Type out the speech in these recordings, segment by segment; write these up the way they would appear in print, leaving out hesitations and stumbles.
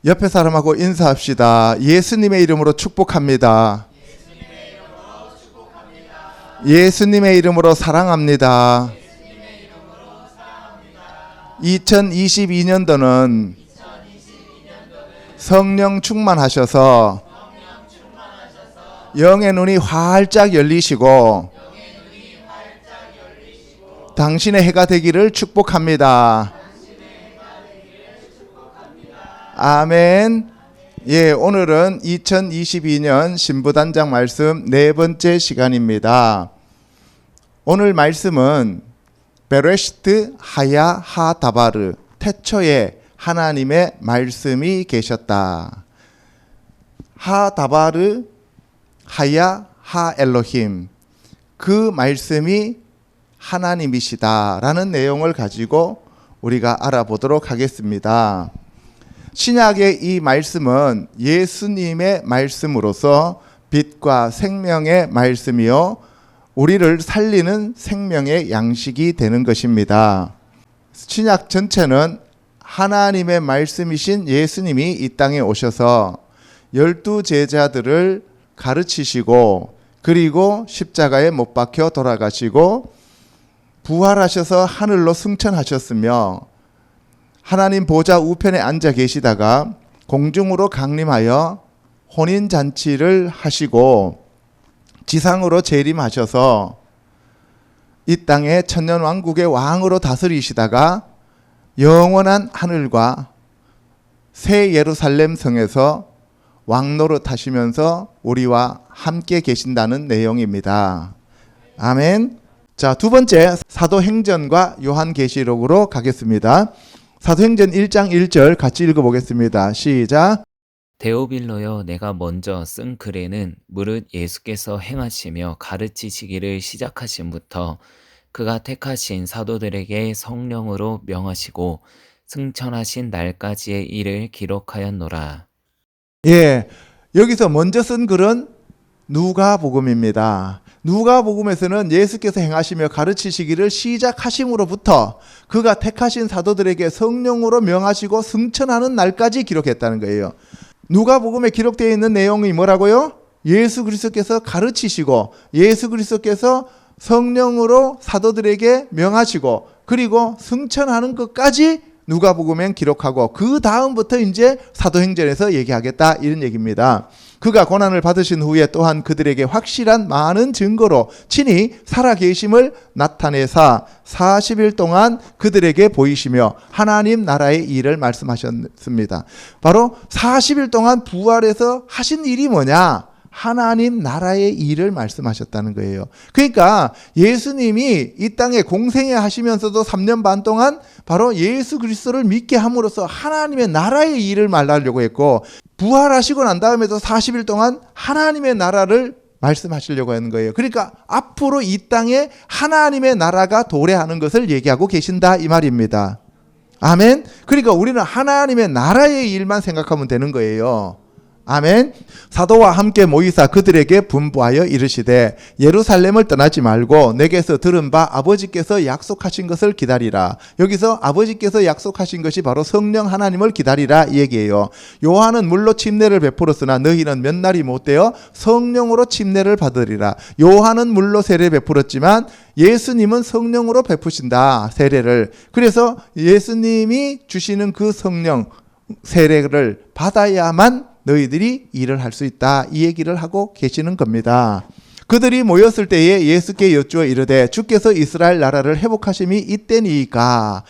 옆에 사람하고 인사합시다. 예수님의 이름으로 축복합니다. 예수님의 이름으로 사랑합니다. 2022년도는 성령 충만하셔서 영의 눈이 활짝 열리시고 당신의 해가 되기를 축복합니다. 아멘. 예, 오늘은 2022년 신부단장 말씀 네 번째 시간입니다. 오늘 말씀은 베레시트 하야 하 다바르, 태초에 하나님의 말씀이 계셨다. 하 다바르 하야 하 엘로힘, 그 말씀이 하나님이시다라는 내용을 가지고 우리가 알아보도록 하겠습니다. 신약의 이 말씀은 예수님의 말씀으로서 빛과 생명의 말씀이요 우리를 살리는 생명의 양식이 되는 것입니다. 신약 전체는 하나님의 말씀이신 예수님이 이 땅에 오셔서 12 제자들을 가르치시고 그리고 십자가에 못 박혀 돌아가시고 부활하셔서 하늘로 승천하셨으며 하나님 보좌 우편에 앉아 계시다가 공중으로 강림하여 혼인잔치를 하시고 지상으로 재림하셔서 이 땅의 천년왕국의 왕으로 다스리시다가 영원한 하늘과 새 예루살렘 성에서 왕노릇 하시면서 우리와 함께 계신다는 내용입니다. 아멘. 자, 두 번째 사도행전과 요한계시록으로 가겠습니다. 사도행전 1장 1절 같이 읽어보겠습니다. 시작. 데오빌로여, 내가 먼저 쓴 글에는 무릇 예수께서 행하시며 가르치시기를 시작하신부터 그가 택하신 사도들에게 성령으로 명하시고 승천하신 날까지의 일을 기록하였노라. 예, 여기서 먼저 쓴 글은 누가복음입니다. 누가복음에서는 예수께서 행하시며 가르치시기를 시작하심으로부터 그가 택하신 사도들에게 성령으로 명하시고 승천하는 날까지 기록했다는 거예요. 누가복음에 기록되어 있는 내용이 뭐라고요? 예수 그리스도께서 가르치시고 예수 그리스도께서 성령으로 사도들에게 명하시고 그리고 승천하는 것까지 누가복음엔 기록하고 그 다음부터 이제 사도행전에서 얘기하겠다 이런 얘기입니다. 그가 고난을 받으신 후에 또한 그들에게 확실한 많은 증거로 친히 살아계심을 나타내사 40일 동안 그들에게 보이시며 하나님 나라의 일을 말씀하셨습니다. 바로 40일 동안 부활해서 하신 일이 뭐냐? 하나님 나라의 일을 말씀하셨다는 거예요. 그러니까 예수님이 이 땅에 공생애 하시면서도 3년 반 동안 바로 예수 그리스도를 믿게 함으로써 하나님의 나라의 일을 말하려고 했고 부활하시고 난 다음에도 40일 동안 하나님의 나라를 말씀하시려고 하는 거예요. 그러니까 앞으로 이 땅에 하나님의 나라가 도래하는 것을 얘기하고 계신다 이 말입니다. 아멘. 그러니까 우리는 하나님의 나라의 일만 생각하면 되는 거예요. 아멘. 사도와 함께 모이사 그들에게 분부하여 이르시되 예루살렘을 떠나지 말고 내게서 들은 바 아버지께서 약속하신 것을 기다리라. 여기서 아버지께서 약속하신 것이 바로 성령 하나님을 기다리라 이 얘기예요. 요한은 물로 침례를 베풀었으나 너희는 몇 날이 못되어 성령으로 침례를 받으리라. 요한은 물로 세례 베풀었지만 예수님은 성령으로 베푸신다 세례를. 그래서 예수님이 주시는 그 성령 세례를 받아야만 너희들이 일을 할 수 있다 이 얘기를 하고 계시는 겁니다. 그들이 모였을 때에 예수께 여쭈어 이르되 주께서 이스라엘 나라를 회복하심이 이때니까.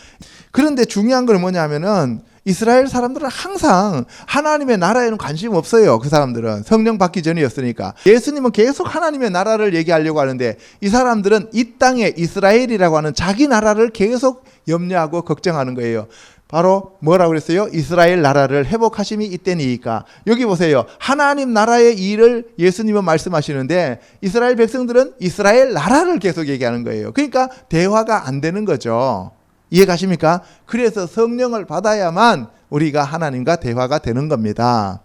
그런데 중요한 건 뭐냐면은 이스라엘 사람들은 항상 하나님의 나라에는 관심 없어요. 그 사람들은 성령 받기 전이었으니까. 예수님은 계속 하나님의 나라를 얘기하려고 하는데 이 사람들은 이 땅에 이스라엘이라고 하는 자기 나라를 계속 염려하고 걱정하는 거예요. 바로 뭐라고 그랬어요? 이스라엘 나라를 회복하심이 이때니까. 여기 보세요. 하나님 나라의 일을 예수님은 말씀하시는데 이스라엘 백성들은 이스라엘 나라를 계속 얘기하는 거예요. 그러니까 대화가 안 되는 거죠. 이해가십니까? 그래서 성령을 받아야만 우리가 하나님과 대화가 되는 겁니다.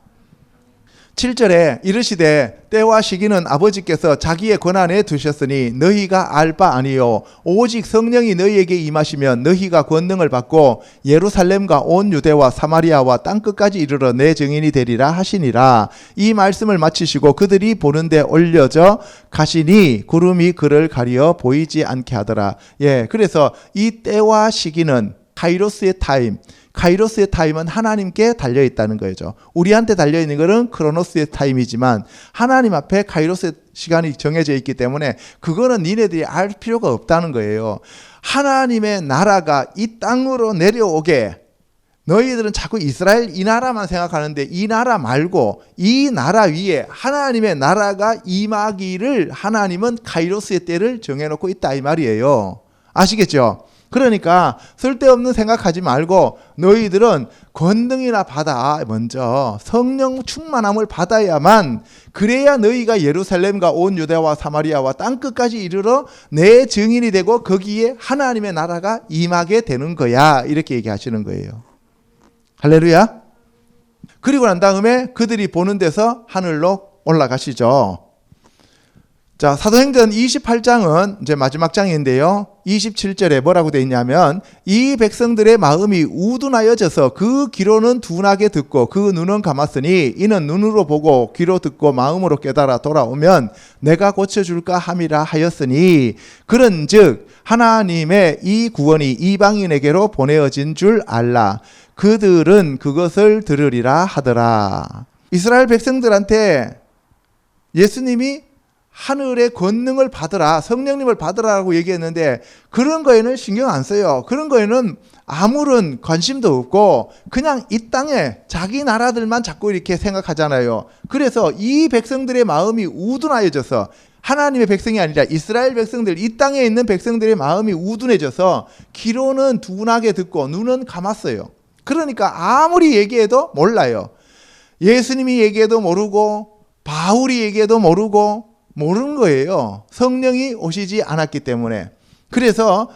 7절에 이르시되 때와 시기는 아버지께서 자기의 권한에 두셨으니 너희가 알 바 아니요 오직 성령이 너희에게 임하시면 너희가 권능을 받고 예루살렘과 온 유대와 사마리아와 땅끝까지 이르러 내 증인이 되리라 하시니라. 이 말씀을 마치시고 그들이 보는데 올려져 가시니 구름이 그를 가리어 보이지 않게 하더라. 그래서 이 때와 시기는 카이로스의 타임, 카이로스의 타임은 하나님께 달려있다는 거죠. 우리한테 달려있는 것은 크로노스의 타임이지만 하나님 앞에 카이로스의 시간이 정해져 있기 때문에 그거는 니네들이 알 필요가 없다는 거예요. 하나님의 나라가 이 땅으로 내려오게, 너희들은 자꾸 이스라엘 이 나라만 생각하는데 이 나라 말고 이 나라 위에 하나님의 나라가 임하기를 하나님은 카이로스의 때를 정해놓고 있다 이 말이에요. 아시겠죠? 그러니까 쓸데없는 생각하지 말고 너희들은 권능이나 받아. 먼저 성령 충만함을 받아야만, 그래야 너희가 예루살렘과 온 유대와 사마리아와 땅끝까지 이르러 내 증인이 되고 거기에 하나님의 나라가 임하게 되는 거야. 이렇게 얘기하시는 거예요. 할렐루야. 그리고 난 다음에 그들이 보는 데서 하늘로 올라가시죠. 자, 사도행전 28장은 이제 마지막 장인데요. 27절에 뭐라고 되어 있냐면 이 백성들의 마음이 우둔하여져서 그 귀로는 둔하게 듣고 그 눈은 감았으니 이는 눈으로 보고 귀로 듣고 마음으로 깨달아 돌아오면 내가 고쳐줄까 함이라 하였으니 그런즉 하나님의 이 구원이 이방인에게로 보내어진 줄 알라. 그들은 그것을 들으리라 하더라. 이스라엘 백성들한테 예수님이 하늘의 권능을 받으라, 성령님을 받으라고 얘기했는데 그런 거에는 신경 안 써요. 그런 거에는 아무런 관심도 없고 그냥 이 땅에 자기 나라들만 자꾸 이렇게 생각하잖아요. 그래서 이 백성들의 마음이 우둔하여져서, 하나님의 백성이 아니라 이스라엘 백성들, 이 땅에 있는 백성들의 마음이 우둔해져서 귀로는 둔하게 듣고 눈은 감았어요. 그러니까 아무리 얘기해도 몰라요. 예수님이 얘기해도 모르고 바울이 얘기해도 모르는 거예요. 성령이 오시지 않았기 때문에. 그래서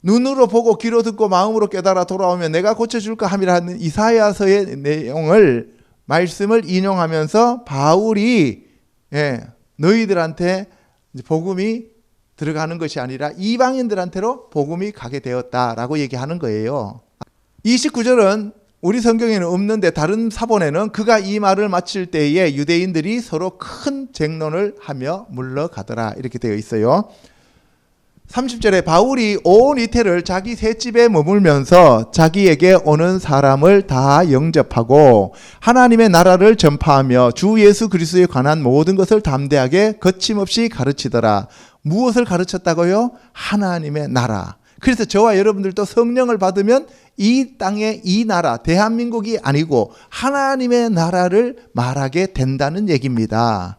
눈으로 보고 귀로 듣고 마음으로 깨달아 돌아오면 내가 고쳐줄까 함이라 하는 이사야서의 내용을, 말씀을 인용하면서 바울이 너희들한테 복음이 들어가는 것이 아니라 이방인들한테로 복음이 가게 되었다라고 얘기하는 거예요. 29절은 우리 성경에는 없는데 다른 사본에는 그가 이 말을 마칠 때에 유대인들이 서로 큰 쟁론을 하며 물러가더라 이렇게 되어 있어요. 30절에 바울이 온 이태를 자기 셋집에 머물면서 자기에게 오는 사람을 다 영접하고 하나님의 나라를 전파하며 주 예수 그리스도에 관한 모든 것을 담대하게 거침없이 가르치더라. 무엇을 가르쳤다고요? 하나님의 나라. 그래서 저와 여러분들도 성령을 받으면 이 땅의 이 나라, 대한민국이 아니고 하나님의 나라를 말하게 된다는 얘기입니다.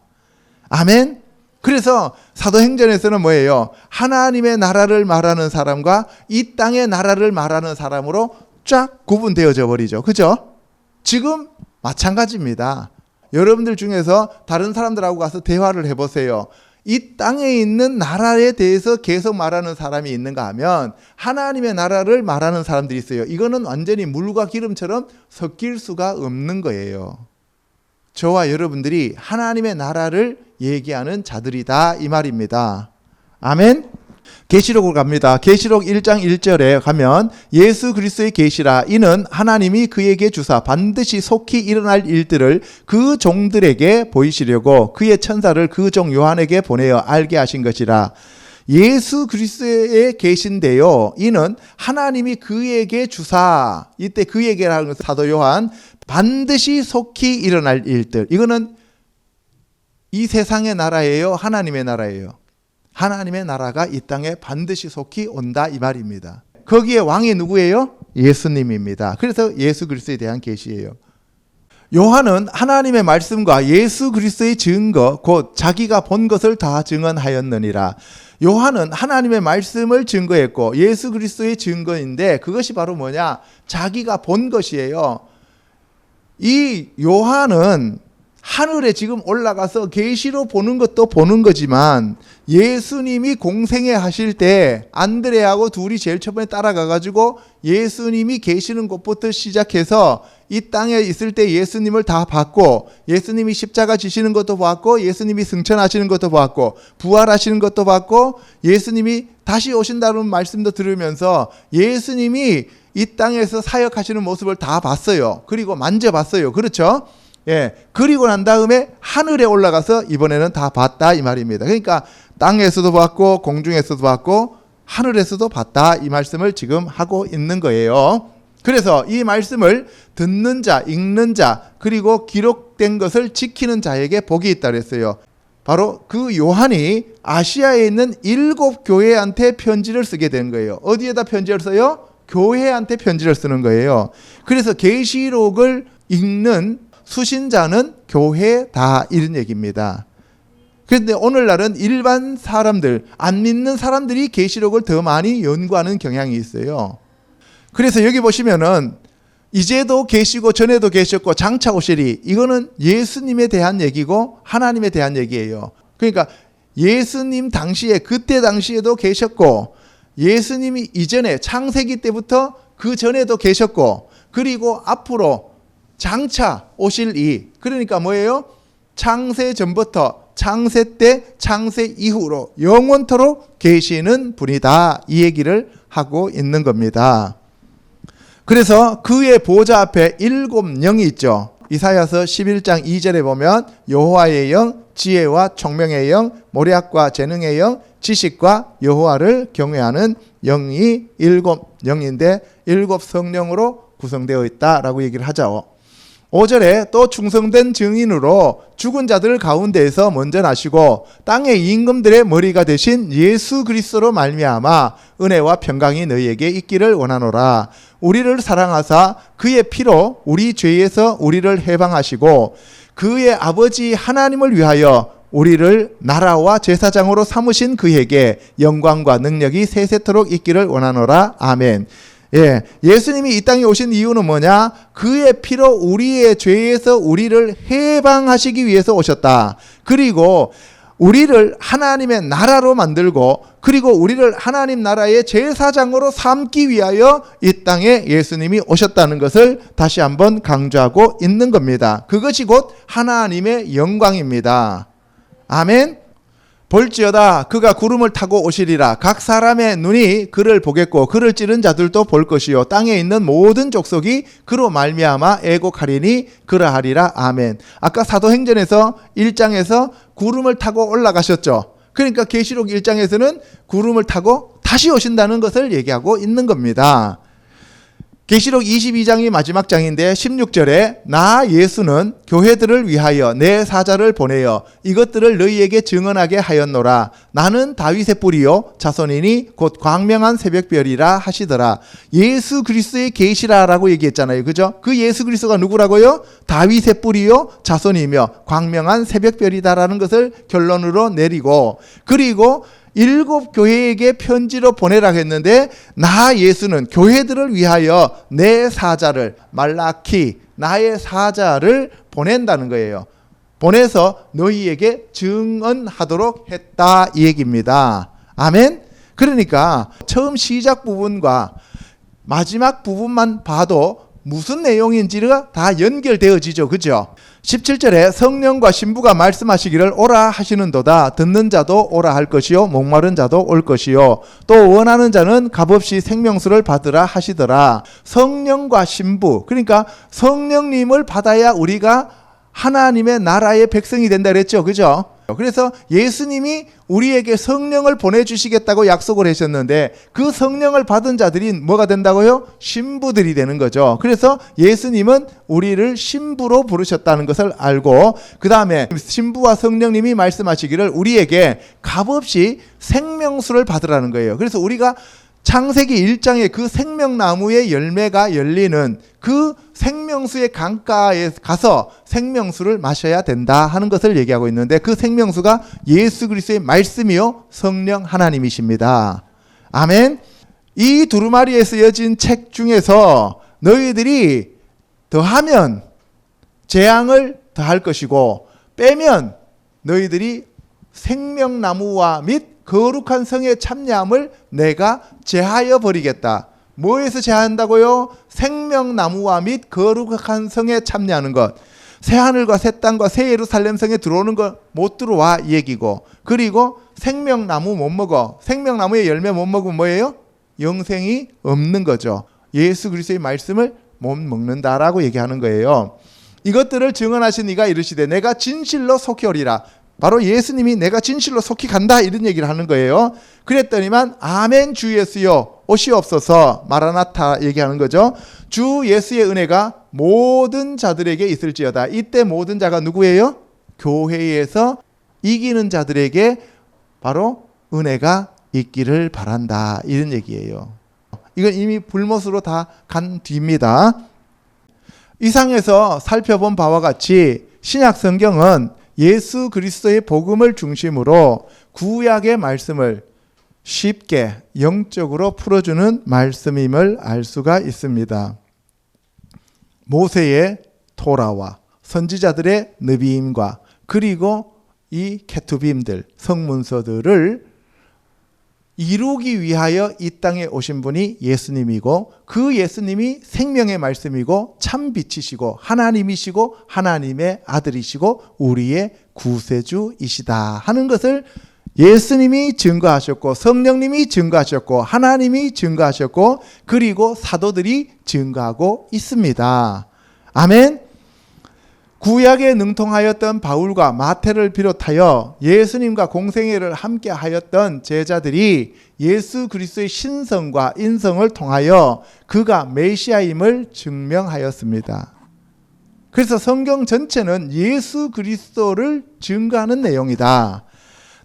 아멘. 그래서 사도행전에서는 뭐예요? 하나님의 나라를 말하는 사람과 이 땅의 나라를 말하는 사람으로 쫙 구분되어져 버리죠. 그죠? 지금 마찬가지입니다. 여러분들 중에서 다른 사람들하고 가서 대화를 해보세요. 이 땅에 있는 나라에 대해서 계속 말하는 사람이 있는가 하면 하나님의 나라를 말하는 사람들이 있어요. 이거는 완전히 물과 기름처럼 섞일 수가 없는 거예요. 저와 여러분들이 하나님의 나라를 얘기하는 자들이다 이 말입니다. 아멘. 계시록으로 갑니다. 계시록 1장 1절에 가면 예수 그리스도의 계시라 이는 하나님이 그에게 주사 반드시 속히 일어날 일들을 그 종들에게 보이시려고 그의 천사를 그 종 요한에게 보내어 알게 하신 것이라. 예수 그리스도의 계신데요. 이는 하나님이 그에게 주사, 이때 그에게라는 것은 사도 요한, 반드시 속히 일어날 일들. 이거는 이 세상의 나라예요? 하나님의 나라예요? 하나님의 나라가 이 땅에 반드시 속히 온다 이 말입니다. 거기에 왕이 누구예요? 예수님입니다. 그래서 예수 그리스도에 대한 계시예요. 요한은 하나님의 말씀과 예수 그리스도의 증거 곧 자기가 본 것을 다 증언하였느니라. 요한은 하나님의 말씀을 증거했고 예수 그리스도의 증거인데 그것이 바로 뭐냐? 자기가 본 것이에요. 이 요한은 하늘에 지금 올라가서 계시로 보는 것도 보는 거지만 예수님이 공생애 하실 때 안드레하고 둘이 제일 처음에 따라가 가지고 예수님이 계시는 곳부터 시작해서 이 땅에 있을 때 예수님을 다 봤고, 예수님이 십자가 지시는 것도 봤고, 예수님이 승천하시는 것도 봤고, 부활하시는 것도 봤고, 예수님이 다시 오신다는 말씀도 들으면서 예수님이 이 땅에서 사역하시는 모습을 다 봤어요. 그리고 만져봤어요. 그렇죠? 예. 그리고 난 다음에 하늘에 올라가서 이번에는 다 봤다 이 말입니다. 그러니까 땅에서도 봤고 공중에서도 봤고 하늘에서도 봤다 이 말씀을 지금 하고 있는 거예요. 그래서 이 말씀을 듣는 자, 읽는 자, 그리고 기록된 것을 지키는 자에게 복이 있다 그랬어요. 바로 그 요한이 아시아에 있는 7 교회한테 편지를 쓰게 된 거예요. 어디에다 편지를 써요? 교회한테 편지를 쓰는 거예요. 그래서 계시록을 읽는 수신자는 교회다 이런 얘기입니다. 그런데 오늘날은 일반 사람들, 안 믿는 사람들이 계시록을 더 많이 연구하는 경향이 있어요. 그래서 여기 보시면은 이제도 계시고 전에도 계셨고 장차 오시리, 이거는 예수님에 대한 얘기고 하나님에 대한 얘기예요. 그러니까 예수님 당시에, 그때 당시에도 계셨고, 예수님이 이전에 창세기 때부터 그 전에도 계셨고, 그리고 앞으로 장차 오실 이, 그러니까 뭐예요? 창세 전부터 창세 때 창세 이후로 영원토록 계시는 분이다 이 얘기를 하고 있는 겁니다. 그래서 그의 보좌 앞에 7 영이 있죠. 이사야서 11장 2절에 보면 여호와의 영, 지혜와 총명의 영, 모략과 재능의 영, 지식과 여호와를 경외하는 영이 7 영인데 7 성령으로 구성되어 있다라고 얘기를 하죠. 5절에 또 충성된 증인으로 죽은 자들 가운데에서 먼저 나시고 땅의 임금들의 머리가 되신 예수 그리스도로 말미암아 은혜와 평강이 너희에게 있기를 원하노라. 우리를 사랑하사 그의 피로 우리 죄에서 우리를 해방하시고 그의 아버지 하나님을 위하여 우리를 나라와 제사장으로 삼으신 그에게 영광과 능력이 세세토록 있기를 원하노라. 아멘. 예, 예수님이 이 땅에 오신 이유는 뭐냐? 그의 피로 우리의 죄에서 우리를 해방하시기 위해서 오셨다. 그리고 우리를 하나님의 나라로 만들고, 그리고 우리를 하나님 나라의 제사장으로 삼기 위하여 이 땅에 예수님이 오셨다는 것을 다시 한번 강조하고 있는 겁니다. 그것이 곧 하나님의 영광입니다. 아멘. 볼지어다 그가 구름을 타고 오시리라. 각 사람의 눈이 그를 보겠고 그를 찌른 자들도 볼 것이요 땅에 있는 모든 족속이 그로 말미암아 애곡하리니 그러하리라. 아멘. 아까 사도행전에서 1장에서 구름을 타고 올라가셨죠. 그러니까 계시록 1장에서는 구름을 타고 다시 오신다는 것을 얘기하고 있는 겁니다. 계시록 22장이 마지막 장인데 16절에 나 예수는 교회들을 위하여 내 사자를 보내어 이것들을 너희에게 증언하게 하였노라. 나는 다윗의 뿌리요 자손이니 곧 광명한 새벽별이라 하시더라. 예수 그리스도의 계시라라고 얘기했잖아요. 그죠? 그 예수 그리스도가 누구라고요? 다윗의 뿌리요 자손이며 광명한 새벽별이다라는 것을 결론으로 내리고, 그리고 7 교회에게 편지로 보내라 했는데 나 예수는 교회들을 위하여 내 사자를, 말라키, 나의 사자를 보낸다는 거예요. 보내서 너희에게 증언하도록 했다 이 얘기입니다. 아멘. 그러니까 처음 시작 부분과 마지막 부분만 봐도 무슨 내용인지가 다 연결되어지죠. 그죠? 17절에 성령과 신부가 말씀하시기를 오라 하시는도다. 듣는 자도 오라 할 것이요 목마른 자도 올 것이요 또 원하는 자는 값없이 생명수를 받으라 하시더라. 성령과 신부, 그러니까 성령님을 받아야 우리가 하나님의 나라의 백성이 된다 그랬죠. 그죠? 그래서 예수님이 우리에게 성령을 보내주시겠다고 약속을 하셨는데 그 성령을 받은 자들이 뭐가 된다고요? 신부들이 되는 거죠. 그래서 예수님은 우리를 신부로 부르셨다는 것을 알고, 그 다음에 신부와 성령님이 말씀하시기를 우리에게 값없이 생명수를 받으라는 거예요. 그래서 우리가 창세기 1장에 그 생명나무의 열매가 열리는 그 생명수의 강가에 가서 생명수를 마셔야 된다 하는 것을 얘기하고 있는데, 그 생명수가 예수 그리스도의 말씀이요 성령 하나님이십니다. 아멘. 이 두루마리에 쓰여진 책 중에서 너희들이 더하면 재앙을 더할 것이고 빼면 너희들이 생명나무와 및 거룩한 성의 참여함을 내가 제하여 버리겠다. 뭐에서 제한다고요? 생명나무와 및 거룩한 성에 참여하는 것. 새하늘과 새 땅과 새 예루살렘 성에 들어오는 것 못 들어와 이 얘기고, 그리고 생명나무 못 먹어. 생명나무의 열매 못 먹으면 뭐예요? 영생이 없는 거죠. 예수 그리스도의 말씀을 못 먹는다라고 얘기하는 거예요. 이것들을 증언하신 이가 이르시되 내가 진실로 속히 오리라. 바로 예수님이 내가 진실로 속히 간다 이런 얘기를 하는 거예요. 그랬더니만 아멘 주 예수여 오시옵소서, 마라나타 얘기하는 거죠. 주 예수의 은혜가 모든 자들에게 있을지어다. 이때 모든 자가 누구예요? 교회에서 이기는 자들에게 바로 은혜가 있기를 바란다 이런 얘기예요. 이건 이미 불못으로 다 간 뒤입니다. 이상에서 살펴본 바와 같이 신약 성경은 예수 그리스도의 복음을 중심으로 구약의 말씀을 쉽게 영적으로 풀어주는 말씀임을 알 수가 있습니다. 모세의 토라와 선지자들의 느비임과 그리고 이 케투빔들, 성문서들을 이루기 위하여 이 땅에 오신 분이 예수님이고, 그 예수님이 생명의 말씀이고 참 빛이시고 하나님이시고 하나님의 아들이시고 우리의 구세주이시다 하는 것을 예수님이 증거하셨고, 성령님이 증거하셨고, 하나님이 증거하셨고, 그리고 사도들이 증거하고 있습니다. 아멘. 구약에 능통하였던 바울과 마태를 비롯하여 예수님과 공생애를 함께 하였던 제자들이 예수 그리스도의 신성과 인성을 통하여 그가 메시아임을 증명하였습니다. 그래서 성경 전체는 예수 그리스도를 증거하는 내용이다.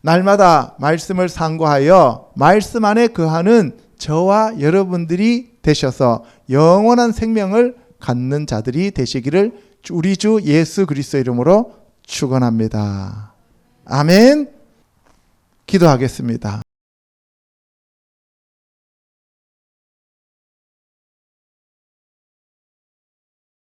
날마다 말씀을 상고하여 말씀 안에 거하는 저와 여러분들이 되셔서 영원한 생명을 갖는 자들이 되시기를 우리 주 예수 그리스도 이름으로 축원합니다. 아멘. 기도하겠습니다.